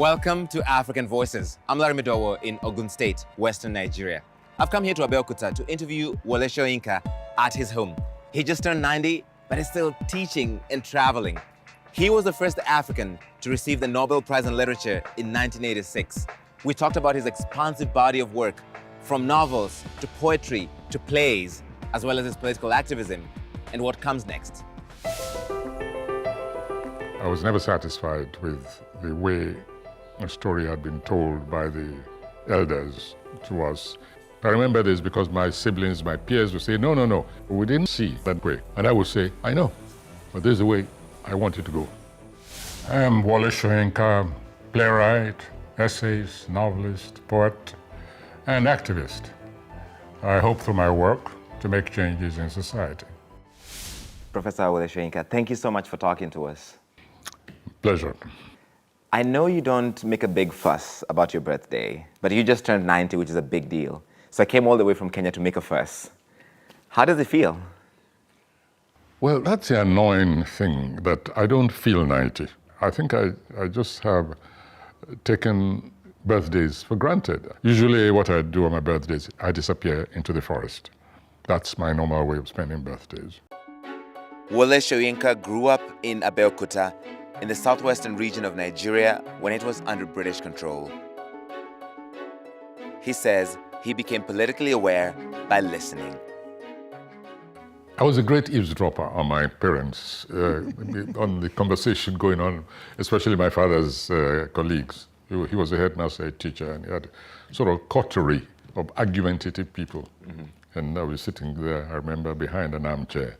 Welcome to African Voices. I'm Larry Midowo in Ogun State, Western Nigeria. I've come here to Abeokuta to interview Wole Soyinka at his home. He just turned 90, but is still teaching and traveling. He was the first African to receive the Nobel Prize in Literature in 1986. We talked about his expansive body of work, from novels to poetry to plays, as well as his political activism and what comes next. I was never satisfied with the way a story had been told by the elders to us. I remember this because my siblings, my peers would say, no, we didn't see that way. And I would say, I know, but this is the way I want it to go. I am Wole Soyinka, playwright, essayist, novelist, poet, and activist. I hope through my work to make changes in society. Professor Wole Soyinka, thank you so much for talking to us. Pleasure. I know you don't make a big fuss about your birthday, but you just turned 90, which is a big deal. So I came all the way from Kenya to make a fuss. How does it feel? Well, that's the annoying thing, that I don't feel 90. I think I just have taken birthdays for granted. Usually what I do on my birthdays, I disappear into the forest. That's my normal way of spending birthdays. Wole Soyinka grew up in Abeokuta in the southwestern region of Nigeria when it was under British control. He says he became politically aware by listening. I was a great eavesdropper on my parents, on the conversation going on, especially my father's colleagues. He was a headmaster, a teacher, and he had sort of coterie of argumentative people. Mm-hmm. And I was sitting there, I remember, behind an armchair,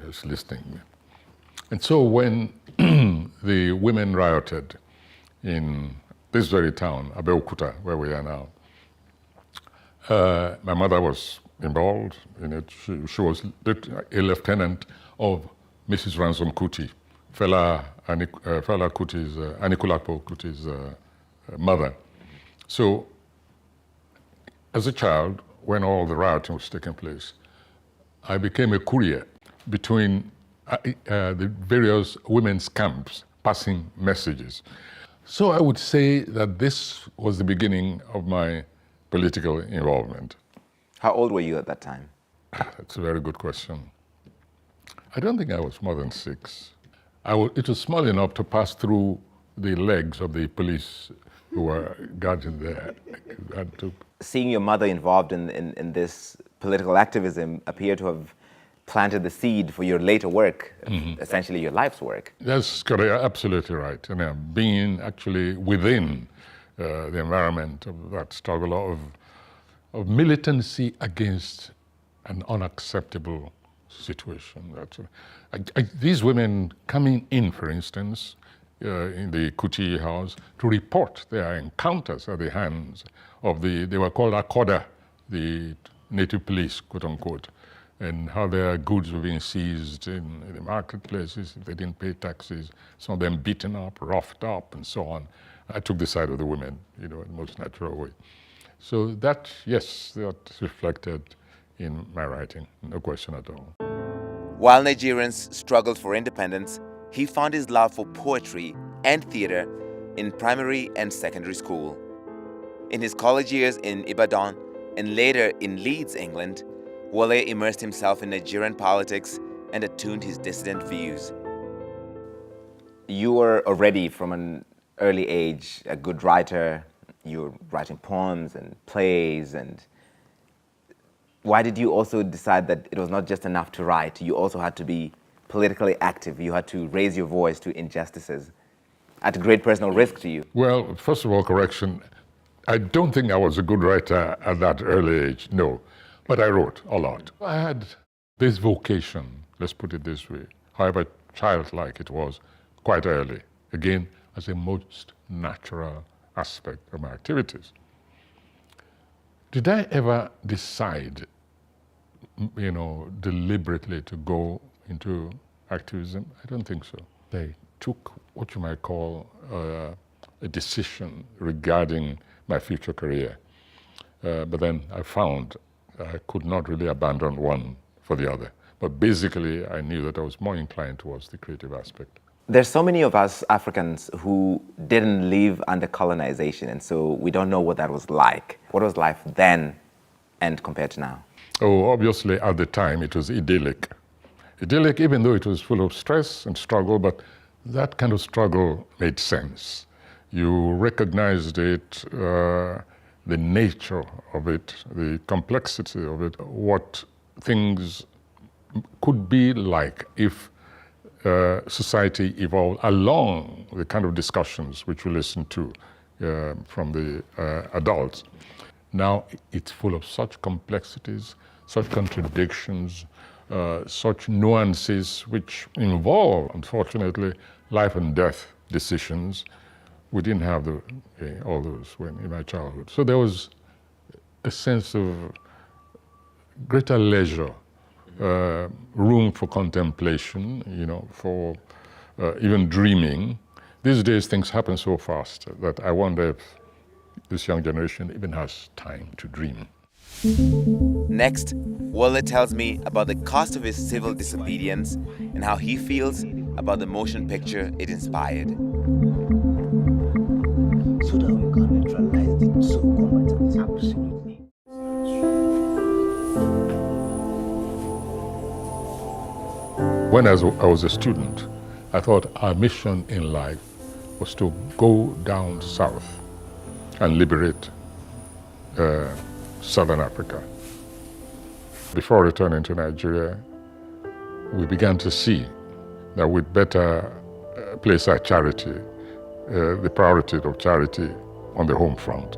just listening. And so when the women rioted in this very town, Abeokuta, where we are now, my mother was involved in it. She was a lieutenant of Mrs. Ransom Kuti, Fela Kuti's, Anikulapo Kuti's mother. So as a child, when all the rioting was taking place, I became a courier between the various women's camps, passing messages. So I would say that this was the beginning of my political involvement. How old were you at that time? That's a very good question. I don't think I was more than 6. It was small enough to pass through the legs of the police who were guarding there. Seeing your mother involved in this political activism appeared to have planted the seed for your later work, mm-hmm. essentially your life's work. That's correct, absolutely right. And being actually within the environment of that struggle of militancy against an unacceptable situation. These women coming in, for instance, in the Kuti house to report their encounters at the hands of they were called Akoda, the native police, quote unquote, and how their goods were being seized in the marketplaces if they didn't pay taxes, some of them beaten up, roughed up, and so on. I took the side of the women, in the most natural way. So that, yes, that's reflected in my writing, no question at all. While Nigerians struggled for independence, he found his love for poetry and theater in primary and secondary school. In his college years in Ibadan and later in Leeds, England, Wole immersed himself in Nigerian politics and attuned his dissident views. You were already, from an early age, a good writer. You were writing poems and plays. And why did you also decide that it was not just enough to write? You also had to be politically active. You had to raise your voice to injustices at great personal risk to you. Well, first of all, correction. I don't think I was a good writer at that early age, no. But I wrote a lot. I had this vocation, let's put it this way, however childlike it was, quite early, again, as a most natural aspect of my activities. Did I ever decide, deliberately to go into activism? I don't think so. I took what you might call a decision regarding my future career. But then I found I could not really abandon one for the other. But basically, I knew that I was more inclined towards the creative aspect. There's so many of us Africans who didn't live under colonization, and so we don't know what that was like. What was life then and compared to now? Oh, obviously at the time it was idyllic. Idyllic even though it was full of stress and struggle, but that kind of struggle made sense. You recognized it, the nature of it, the complexity of it, what things could be like if society evolved along the kind of discussions which we listen to from the adults. Now it's full of such complexities, such contradictions, such nuances which involve, unfortunately, life and death decisions. We didn't have all those in my childhood. So there was a sense of greater leisure, room for contemplation, for even dreaming. These days things happen so fast that I wonder if this young generation even has time to dream. Next, Wole tells me about the cost of his civil disobedience and how he feels about the motion picture it inspired. So that we can neutralize the so-combatants. Absolutely. When I was a student, I thought our mission in life was to go down south and liberate Southern Africa. Before returning to Nigeria, we began to see that we'd better place our charity, the priority of charity, on the home front.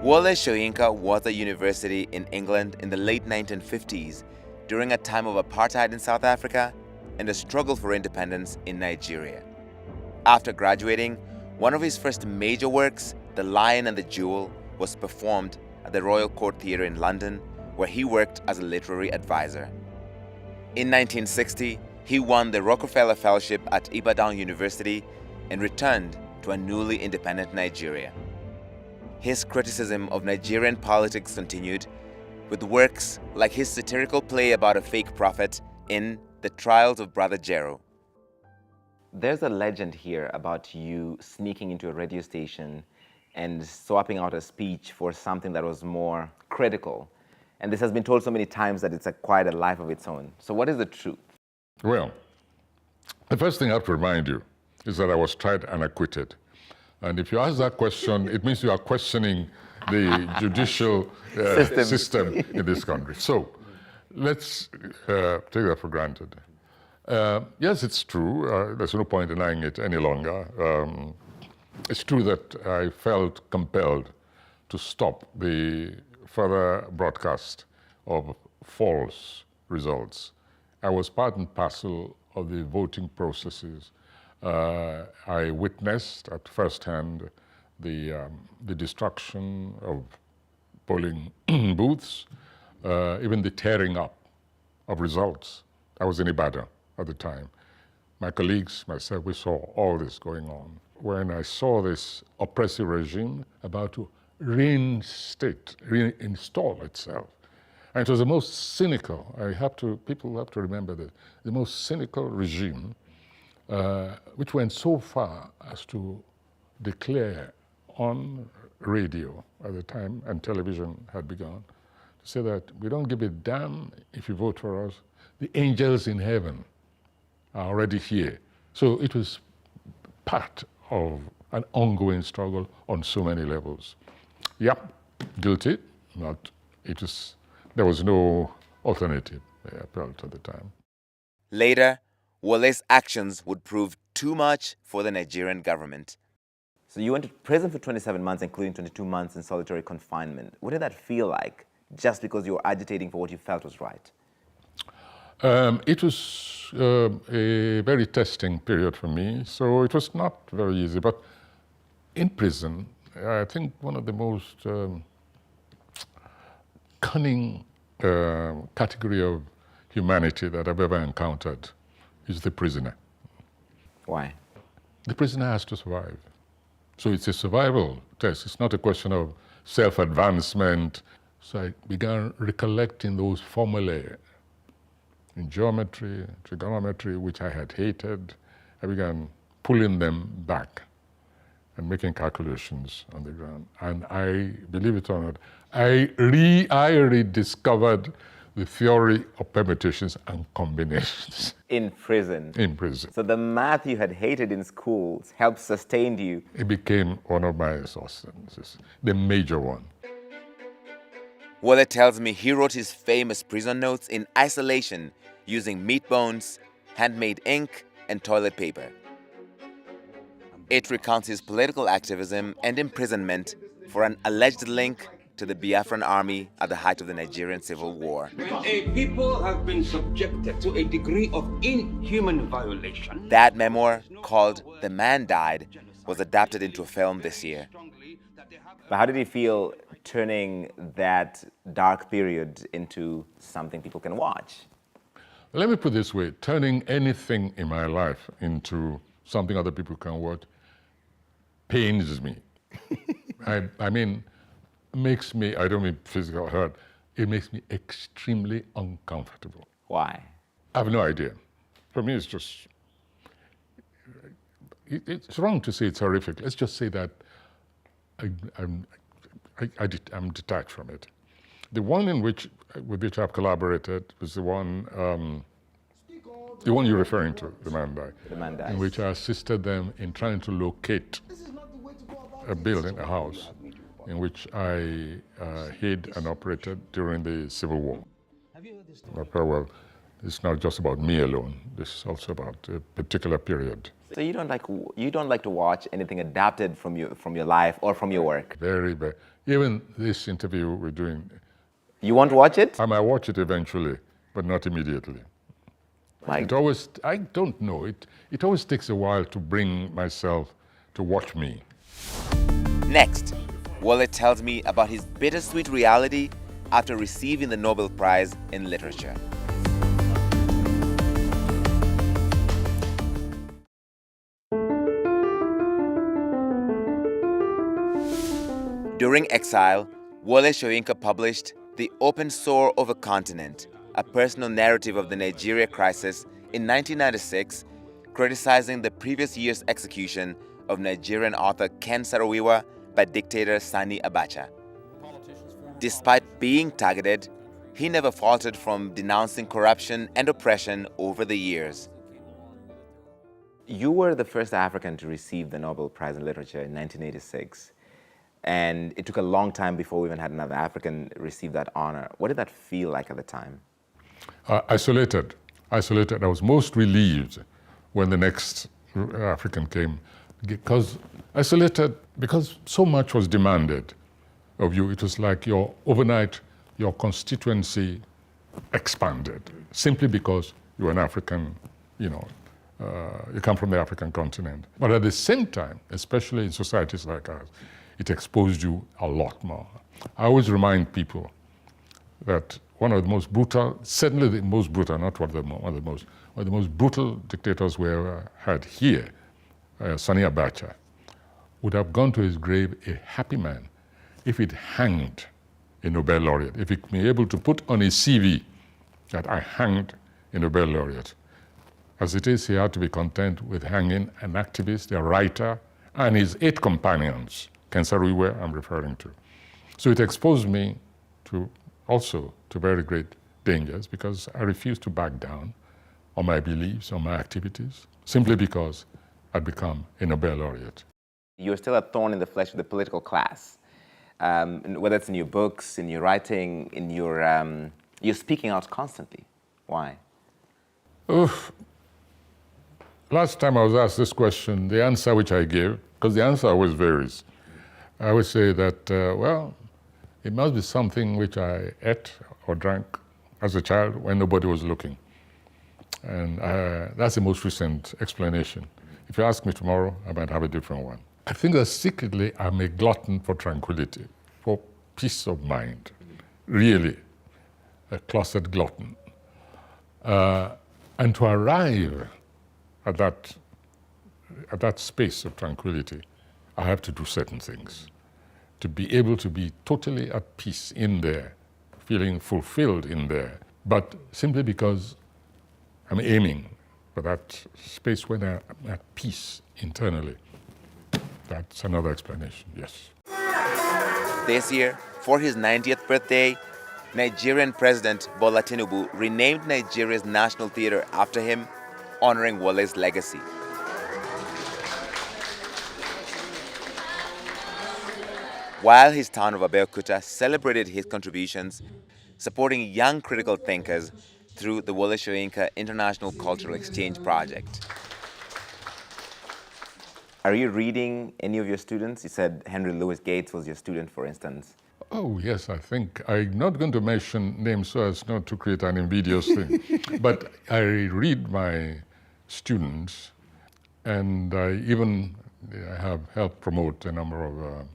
Wole Soyinka was at university in England in the late 1950s during a time of apartheid in South Africa and a struggle for independence in Nigeria. After graduating, one of his first major works, The Lion and the Jewel, was performed at the Royal Court Theatre in London, where he worked as a literary advisor. In 1960, he won the Rockefeller Fellowship at Ibadan University and returned to a newly independent Nigeria. His criticism of Nigerian politics continued, with works like his satirical play about a fake prophet in The Trials of Brother Jero. There's a legend here about you sneaking into a radio station and swapping out a speech for something that was more critical. And this has been told so many times that it's quite a life of its own. So what is the truth? Well, the first thing I have to remind you is that I was tried and acquitted. And if you ask that question, it means you are questioning the judicial system in this country. So let's take that for granted. Yes, it's true. There's no point denying it any longer. It's true that I felt compelled to stop the further broadcast of false results. I was part and parcel of the voting processes. I witnessed at first hand the destruction of polling booths, even the tearing up of results. I was in Ibadan at the time. My colleagues, myself, we saw all this going on. When I saw this oppressive regime about to reinstall itself, and it was the most cynical, people have to remember that, the most cynical regime, which went so far as to declare on radio at the time, and television had begun, to say that we don't give a damn if you vote for us. The angels in heaven are already here. So it was part of an ongoing struggle on so many levels. Yep, guilty, there was no alternative, I felt at the time. Later, Wole's actions would prove too much for the Nigerian government. So you went to prison for 27 months, including 22 months in solitary confinement. What did that feel like, just because you were agitating for what you felt was right? It was a very testing period for me, so it was not very easy. But in prison, I think one of the most cunning category of humanity that I've ever encountered is the prisoner. Why? The prisoner has to survive. So it's a survival test. It's not a question of self-advancement. So I began recollecting those formulae in geometry, trigonometry, which I had hated. I began pulling them back and making calculations on the ground. And I, believe it or not, I rediscovered the theory of permutations and combinations. In prison? In prison. So the math you had hated in school helped sustain you? It became one of my sources, the major one. Wole tells me he wrote his famous prison notes in isolation using meat bones, handmade ink, and toilet paper. It recounts his political activism and imprisonment for an alleged link to the Biafran army at the height of the Nigerian Civil War. When a people have been subjected to a degree of inhuman violation... That memoir, called The Man Died, was adapted into a film this year. But how did you feel turning that dark period into something people can watch? Let me put it this way, turning anything in my life into something other people can watch pains me. I mean, makes me, I don't mean physical hurt, it makes me extremely uncomfortable. Why? I have no idea. For me, it's just, it's wrong to say it's horrific. Let's just say that I'm detached from it. The one with which I've collaborated was the one you're referring to, The Man Died. The Man Died. In which I assisted them in trying to locate a building, a house, in which I hid and operated during the Civil War. But well, it's not just about me alone. This is also about a particular period. So you don't like to watch anything adapted from your life or from your work? Very bad. Even this interview we're doing. You won't watch it? I might watch it eventually, but not immediately. It always, I don't know, it always takes a while to bring myself to watch me. Next, Wole tells me about his bittersweet reality after receiving the Nobel Prize in Literature. During exile, Wole Soyinka published The Open Sore of a Continent, a personal narrative of the Nigeria crisis in 1996, criticizing the previous year's execution of Nigerian author Ken Saro-Wiwa by dictator Sani Abacha. Despite being targeted, he never faltered from denouncing corruption and oppression over the years. You were the first African to receive the Nobel Prize in Literature in 1986. And it took a long time before we even had another African receive that honor. What did that feel like at the time? Isolated. I was most relieved when the next African came, because isolated, because so much was demanded of you. It was like overnight, your constituency expanded, simply because you're an African, you come from the African continent. But at the same time, especially in societies like ours, it exposed you a lot more. I always remind people that one of the most brutal, certainly the most brutal, not one of the most brutal dictators we ever had here, Sani Abacha, would have gone to his grave a happy man if he'd hanged a Nobel laureate, if he'd been able to put on his CV that I hanged a Nobel laureate. As it is, he had to be content with hanging an activist, a writer, and his 8 companions, Ken Saro-Wiwa I'm referring to. So it exposed me to very great dangers, because I refused to back down on my beliefs, on my activities, simply because I'd become a Nobel laureate. You're still a thorn in the flesh of the political class, whether it's in your books, in your writing, in you're speaking out constantly. Why? Last time I was asked this question, the answer which I gave, because the answer always varies, I would say that, well, it must be something which I ate or drank as a child when nobody was looking. And that's the most recent explanation. If you ask me tomorrow, I might have a different one. I think that secretly I'm a glutton for tranquility, for peace of mind, really, a closet glutton. And to arrive at that space of tranquility, I have to do certain things. To be able to be totally at peace in there, feeling fulfilled in there, but simply because I'm aiming for that space where they're at peace internally. That's another explanation, yes. This year, for his 90th birthday, Nigerian President Bola Tinubu renamed Nigeria's National Theatre after him, honoring Wole's legacy. While his town of Abeokuta celebrated his contributions, supporting young critical thinkers through the Wole Soyinka International Cultural Exchange Project. Are you reading any of your students? You said Henry Louis Gates was your student, for instance. Oh, yes, I think. I'm not going to mention names so as not to create an invidious thing. But I read my students, and I even have helped promote a number of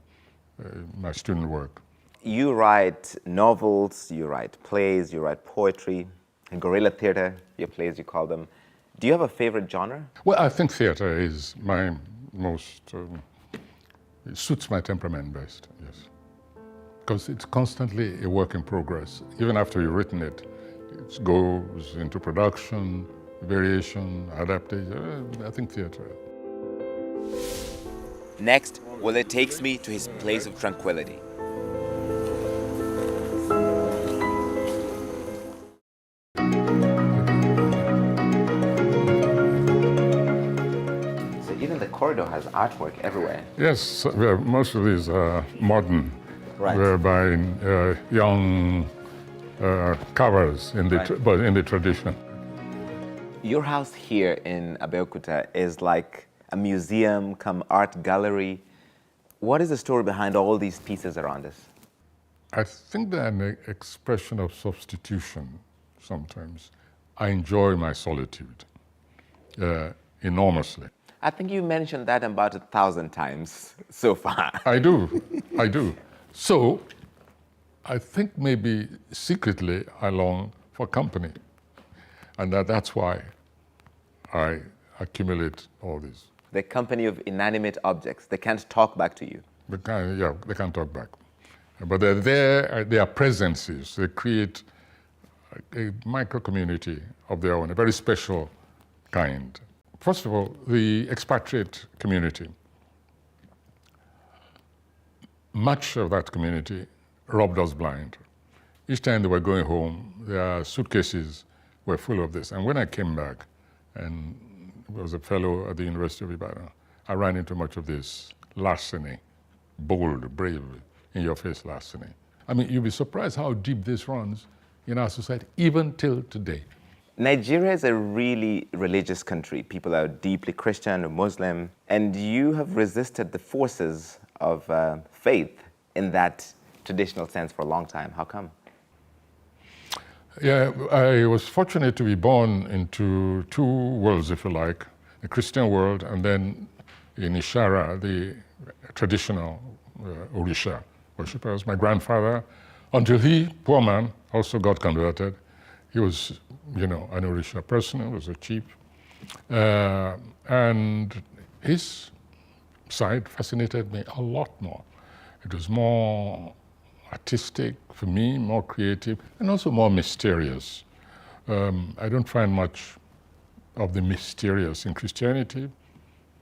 my student work. You write novels, you write plays, you write poetry, and guerrilla theater, your plays you call them. Do you have a favorite genre? Well, I think theater is my most, it suits my temperament best, yes. Because it's constantly a work in progress. Even after you've written it, it goes into production, variation, adaptation. I think theater. Next, Wole takes me to his place of tranquility. So even the corridor has artwork everywhere. Yes, well, most of these are modern, Right. whereby young carvers in the, Right. but in the tradition. Your house here in Abeokuta is like a museum come art gallery. What is the story behind all these pieces around us? I think they're an expression of substitution sometimes. I enjoy my solitude enormously. I think you mentioned that about 1,000 times so far. I do. So, I think maybe secretly I long for company. And that's why I accumulate all this. The company of inanimate objects. They can't talk back to you. They can't talk back. But they're there, their presences, they create a micro-community of their own, a very special kind. First of all, the expatriate community. Much of that community robbed us blind. Each time they were going home, their suitcases were full of this. And when I came back, and was a fellow at the University of Ibadan, I ran into much of this larceny, bold, brave, in-your-face larceny. I mean, you'll be surprised how deep this runs in our society, even till today. Nigeria is a really religious country. People are deeply Christian or Muslim, and you have resisted the forces of faith in that traditional sense for a long time. How come? Yeah, I was fortunate to be born into two worlds, if you like, a Christian world and then in Ishara, the traditional Orisha worshippers. My grandfather, until he, poor man, also got converted. He was, an Orisha person, he was a chief. And his side fascinated me a lot more. It was more artistic for me, more creative, and also more mysterious. I don't find much of the mysterious in Christianity.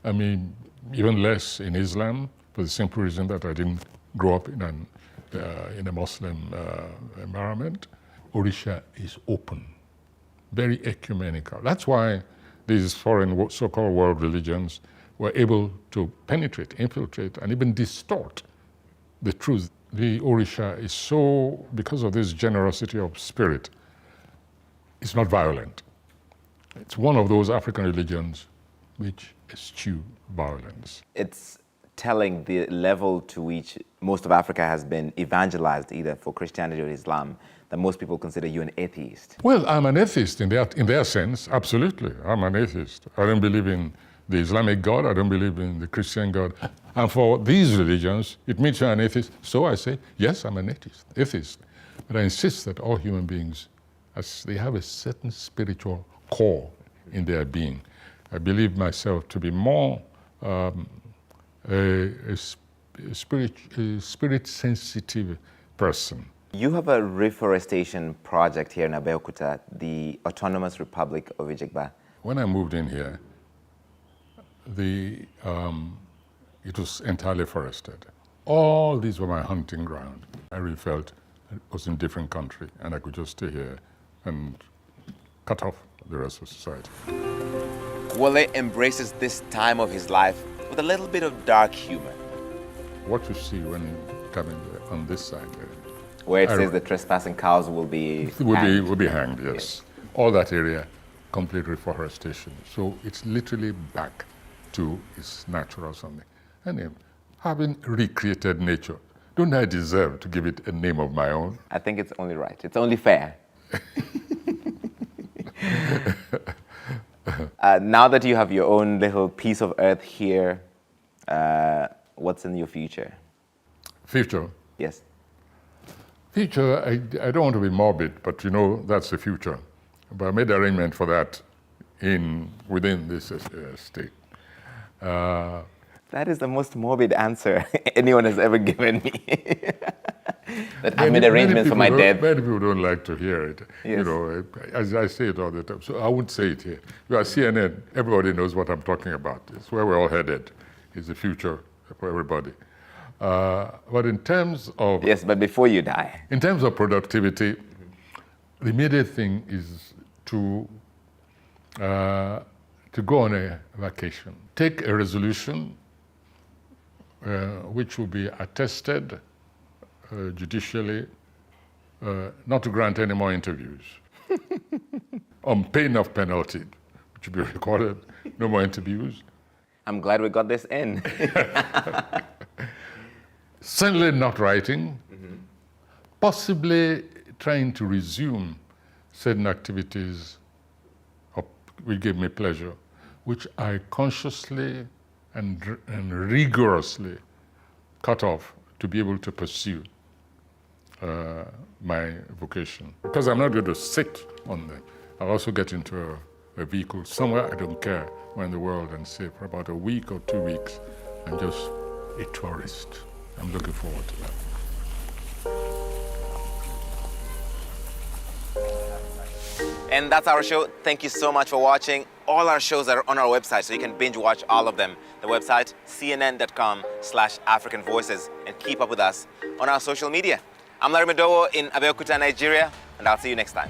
I mean, even less in Islam, for the simple reason that I didn't grow up in a Muslim environment. Orisha is open, very ecumenical. That's why these foreign so-called world religions were able to penetrate, infiltrate, and even distort the truth. The Orisha is so, because of this generosity of spirit, it's not violent. It's one of those African religions which eschew violence. It's telling the level to which most of Africa has been evangelized, either for Christianity or Islam, that most people consider you an atheist. Well, I'm an atheist in their sense, absolutely. I'm an atheist. I don't believe in the Islamic God, I don't believe in the Christian God. And for these religions, it means you're an atheist. So I say, yes, I'm an atheist. But I insist that all human beings, as they have a certain spiritual core in their being. I believe myself to be more a spirit-sensitive person You have a reforestation project here in Abeokuta, the Autonomous Republic of Ijegba. When I moved in here, it was entirely forested. All these were my hunting ground. I really felt I was in a different country and I could just stay here and cut off the rest of society. Wole embraces this time of his life with a little bit of dark humor. What you see when you come in on this side there, Where it says the trespassing cows will be will be hanged, yes. All that area, complete reforestation. So it's literally back to its natural something. And having recreated nature, don't I deserve to give it a name of my own? I think it's only right. It's only fair. Now that you have your own little piece of earth here, what's in your future? Future? Yes. Future, I don't want to be morbid, but you know, that's the future. But I made arrangement for that within this state. That is the most morbid answer anyone has ever given me. That I made arrangements for my death. Many people don't like to hear it. Yes. You know, as I say it all the time. So I won't say it here. You are CNN, everybody knows what I'm talking about. It's where we're all headed. It's the future for everybody. But in terms of... Yes, but before you die. In terms of productivity, the immediate thing is to go on a vacation. Take a resolution which will be attested judicially, not to grant any more interviews on pain of penalty, which will be recorded, no more interviews. I'm glad we got this in. Certainly not writing, possibly trying to resume certain activities which gave me pleasure, which I consciously and rigorously cut off to be able to pursue my vocation. Because I'm not going to sit on them. I'll also get into a vehicle somewhere, I don't care, where in the world, and say for about a week or 2 weeks, I'm just a tourist. I'm looking forward to that. And that's our show. Thank you so much for watching. All our shows are on our website, so you can binge watch all of them. The website, cnn.com/African Voices, and keep up with us on our social media. I'm Larry Medowo in Abeokuta, Nigeria, and I'll see you next time.